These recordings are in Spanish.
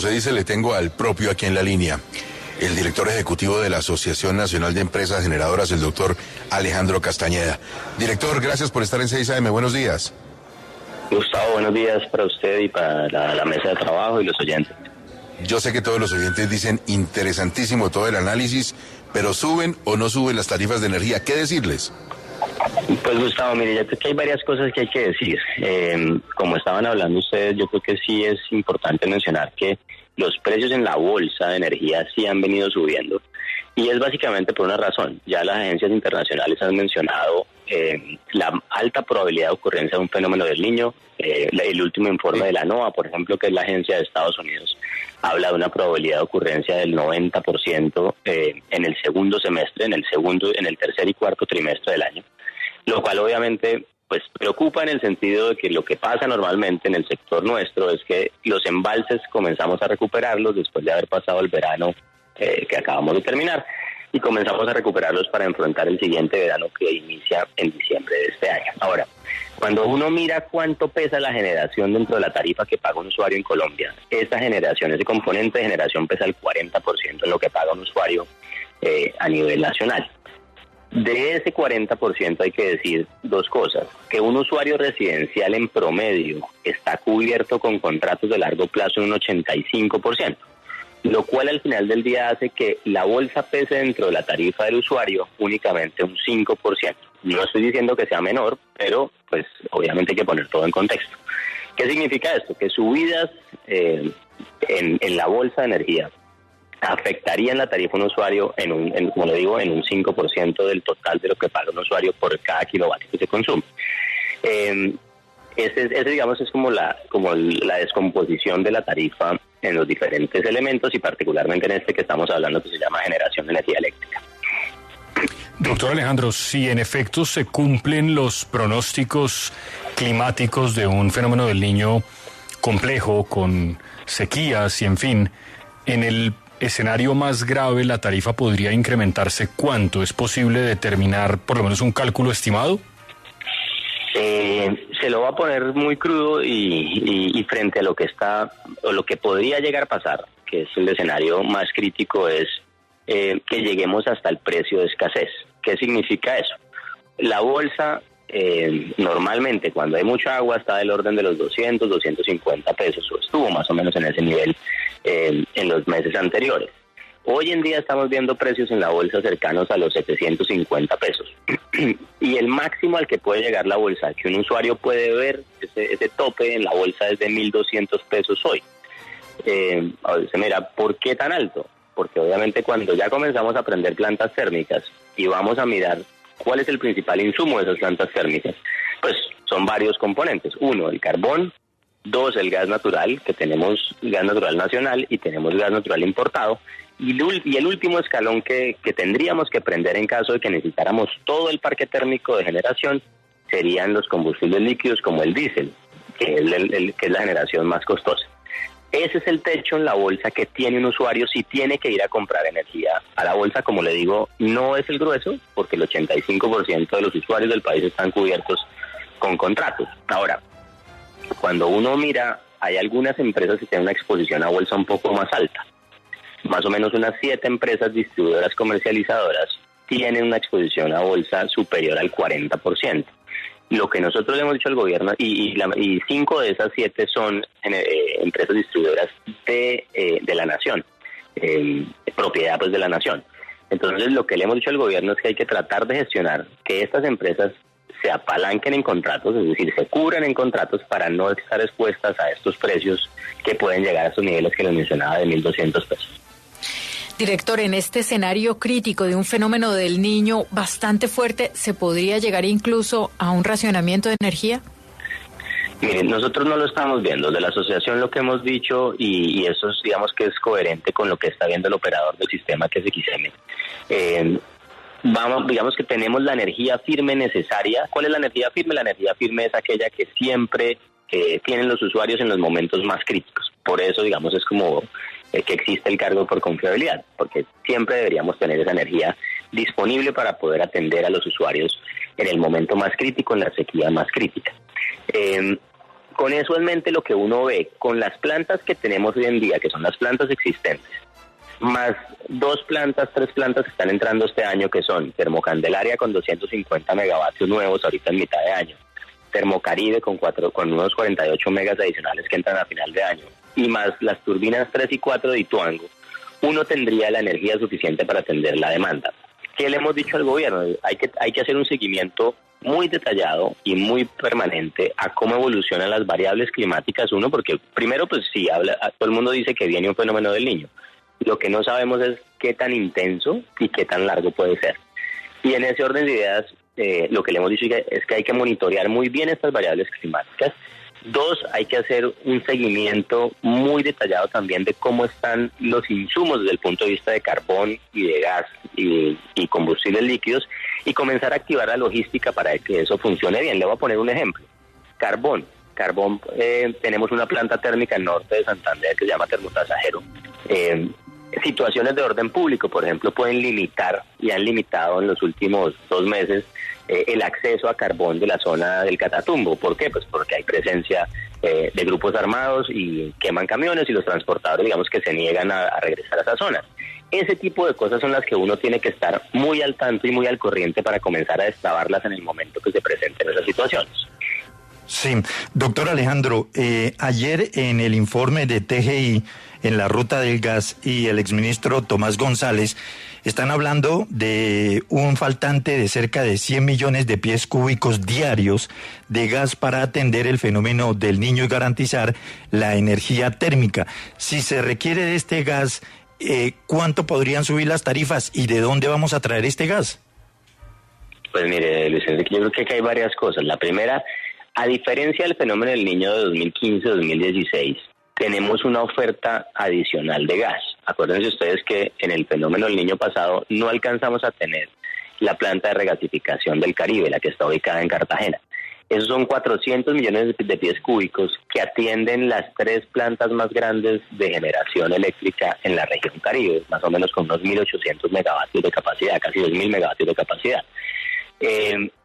Se dice, le tengo al propio aquí en la línea, el director ejecutivo de la Asociación Nacional de Empresas Generadoras, el doctor Alejandro Castañeda. Director, gracias por estar en 6AM, buenos días. Gustavo, buenos días para usted y para la mesa de trabajo y los oyentes. Yo sé que todos los oyentes dicen interesantísimo todo el análisis, pero ¿suben o no suben las tarifas de energía? ¿Qué decirles? Pues Gustavo, mire, yo creo que hay varias cosas que hay que decir. Como estaban hablando ustedes, yo creo que sí es importante mencionar que los precios en la bolsa de energía sí han venido subiendo. Y es básicamente por una razón. Ya las agencias internacionales han mencionado la alta probabilidad de ocurrencia de un fenómeno del Niño. El último informe de la NOAA, por ejemplo, que es la agencia de Estados Unidos, habla de una probabilidad de ocurrencia del 90% en el segundo semestre, en el tercer y cuarto trimestre del año. Lo cual obviamente pues preocupa en el sentido de que lo que pasa normalmente en el sector nuestro es que los embalses comenzamos a recuperarlos después de haber pasado el verano que acabamos de terminar, y comenzamos a recuperarlos para enfrentar el siguiente verano que inicia en diciembre de este año. Ahora, cuando uno mira cuánto pesa la generación dentro de la tarifa que paga un usuario en Colombia, esa generación, ese componente de generación pesa el 40% en lo que paga un usuario a nivel nacional. De ese 40% hay que decir dos cosas: que un usuario residencial en promedio está cubierto con contratos de largo plazo en un 85%. Lo cual al final del día hace que la bolsa pese dentro de la tarifa del usuario únicamente un 5%. No estoy diciendo que sea menor, pero pues obviamente hay que poner todo en contexto. ¿Qué significa esto? Que subidas en la bolsa de energía afectarían la tarifa de un usuario como le digo, en un 5% del total de lo que paga un usuario por cada kilovatio que se consume. Ese digamos es como la descomposición de la tarifa en los diferentes elementos, y particularmente en este que estamos hablando, que se llama generación de energía eléctrica. Doctor Alejandro, si en efecto se cumplen los pronósticos climáticos de un fenómeno del Niño complejo, con sequías y en fin, en el escenario más grave la tarifa podría incrementarse, ¿cuánto? ¿Es posible determinar por lo menos un cálculo estimado? Se lo va a poner muy crudo y frente a lo que está o lo que podría llegar a pasar, que es el escenario más crítico, es que lleguemos hasta el precio de escasez. ¿Qué significa eso? La bolsa normalmente cuando hay mucha agua está del orden de los 200, 250 pesos, o estuvo más o menos en ese nivel en los meses anteriores. Hoy en día estamos viendo precios en la bolsa cercanos a los 750 pesos. Y el máximo al que puede llegar la bolsa, que un usuario puede ver, ese tope en la bolsa es de 1.200 pesos hoy. Se mira, ¿por qué tan alto? Porque obviamente cuando ya comenzamos a prender plantas térmicas y vamos a mirar cuál es el principal insumo de esas plantas térmicas, pues son varios componentes. Uno, el carbón. Dos, el gas natural, que tenemos gas natural nacional y tenemos gas natural importado. Y el último escalón que tendríamos que prender en caso de que necesitáramos todo el parque térmico de generación serían los combustibles líquidos como el diésel, que es la generación más costosa. Ese es el techo en la bolsa que tiene un usuario si tiene que ir a comprar energía a la bolsa. Como le digo, no es el grueso, porque el 85% de los usuarios del país están cubiertos con contratos. Ahora, cuando uno mira, hay algunas empresas que tienen una exposición a bolsa un poco más alta. Más o menos unas 7 empresas distribuidoras comercializadoras tienen una exposición a bolsa superior al 40%. Lo que nosotros le hemos dicho al gobierno, y 5 de esas 7 son empresas distribuidoras de la nación, propiedad pues de la nación. Entonces lo que le hemos dicho al gobierno es que hay que tratar de gestionar que estas empresas se apalanquen en contratos, es decir, se cubran en contratos para no estar expuestas a estos precios que pueden llegar a estos niveles que les mencionaba de 1.200 pesos. Director, en este escenario crítico de un fenómeno del Niño bastante fuerte, ¿se podría llegar incluso a un racionamiento de energía? Miren, nosotros no lo estamos viendo. De la asociación lo que hemos dicho, y eso es, digamos que es coherente con lo que está viendo el operador del sistema, que es XM. Digamos que tenemos la energía firme necesaria. ¿Cuál es la energía firme? La energía firme es aquella que siempre tienen los usuarios en los momentos más críticos. Por eso, digamos, es como que existe el cargo por confiabilidad, porque siempre deberíamos tener esa energía disponible para poder atender a los usuarios en el momento más crítico, en la sequía más crítica. Con eso en mente, lo que uno ve con las plantas que tenemos hoy en día, que son las plantas existentes, más 2 plantas, 3 plantas que están entrando este año, que son Termocandelaria con 250 megavatios nuevos ahorita en mitad de año, Termocaribe con unos 48 megas adicionales que entran a final de año, y más las turbinas 3 y 4 de Ituango, uno tendría la energía suficiente para atender la demanda. ¿Qué le hemos dicho al gobierno? Hay que hacer un seguimiento muy detallado y muy permanente a cómo evolucionan las variables climáticas, porque primero, pues sí, todo el mundo dice que viene un fenómeno del Niño. Lo que no sabemos es qué tan intenso y qué tan largo puede ser. Y en ese orden de ideas, lo que le hemos dicho es que hay que monitorear muy bien estas variables climáticas. 2, hay que hacer un seguimiento muy detallado también de cómo están los insumos desde el punto de vista de carbón y de gas y combustibles líquidos, y comenzar a activar la logística para que eso funcione bien. Le voy a poner un ejemplo. Carbón, tenemos una planta térmica en norte de Santander que se llama Termotasajero. Situaciones de orden público, por ejemplo, pueden limitar y han limitado en los últimos 2 meses el acceso a carbón de la zona del Catatumbo. ¿Por qué? Pues porque hay presencia de grupos armados y queman camiones, y los transportadores, digamos, que se niegan a regresar a esa zona. Ese tipo de cosas son las que uno tiene que estar muy al tanto y muy al corriente para comenzar a destrabarlas en el momento que se presenten esas situaciones. Sí, doctor Alejandro, ayer en el informe de TGI en la ruta del gas y el exministro Tomás González están hablando de un faltante de cerca de 100 millones de pies cúbicos diarios de gas para atender el fenómeno del Niño y garantizar la energía térmica. Si se requiere de este gas, ¿cuánto podrían subir las tarifas y de dónde vamos a traer este gas? Pues mire, Luis Enrique, yo creo que aquí hay varias cosas. La primera, a diferencia del fenómeno del Niño de 2015-2016, tenemos una oferta adicional de gas. Acuérdense ustedes que en el fenómeno del Niño pasado no alcanzamos a tener la planta de regasificación del Caribe, la que está ubicada en Cartagena. Esos son 400 millones de pies cúbicos que atienden las 3 plantas más grandes de generación eléctrica en la región Caribe, más o menos con unos 1.800 megavatios de capacidad, casi 2.000 megavatios de capacidad.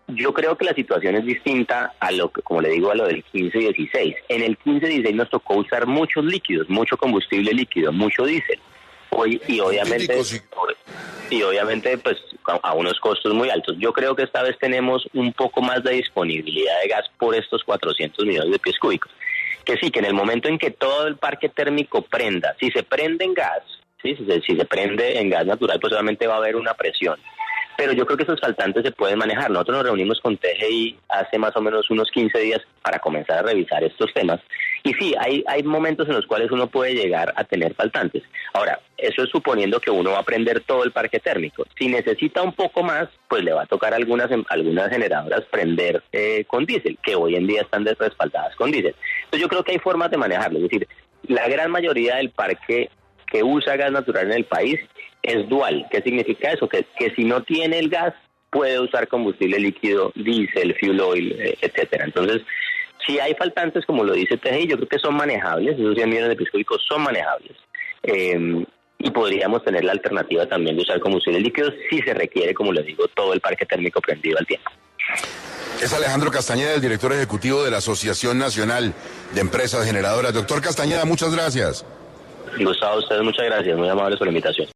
Yo creo que la situación es distinta a lo que, como le digo, a lo del 15 y 16. En el 15 y 16 nos tocó usar muchos líquidos, mucho combustible líquido, mucho diésel. Y obviamente pues a unos costos muy altos. Yo creo que esta vez tenemos un poco más de disponibilidad de gas por estos 400 millones de pies cúbicos. Que sí, que en el momento en que todo el parque térmico prenda, si se prende en gas, ¿sí? Si se prende en gas natural, pues obviamente va a haber una presión. Pero yo creo que esos faltantes se pueden manejar. Nosotros nos reunimos con TGI hace más o menos unos 15 días para comenzar a revisar estos temas. Y sí, hay momentos en los cuales uno puede llegar a tener faltantes. Ahora, eso es suponiendo que uno va a prender todo el parque térmico. Si necesita un poco más, pues le va a tocar algunas generadoras prender con diésel, que hoy en día están respaldadas con diésel. Entonces yo creo que hay formas de manejarlo. Es decir, la gran mayoría del parque que usa gas natural en el país es dual. ¿Qué significa eso? Que si no tiene el gas, puede usar combustible líquido, diésel, fuel oil, etcétera. Entonces, si hay faltantes, como lo dice TGI, yo creo que son manejables. Esos 100 millones de pies cúbicos son manejables. Y podríamos tener la alternativa también de usar combustible líquido si se requiere, como les digo, todo el parque térmico prendido al tiempo. Es Alejandro Castañeda, el director ejecutivo de la Asociación Nacional de Empresas Generadoras. Doctor Castañeda, muchas gracias. Gustavo, a ustedes muchas gracias, muy amables por la invitación.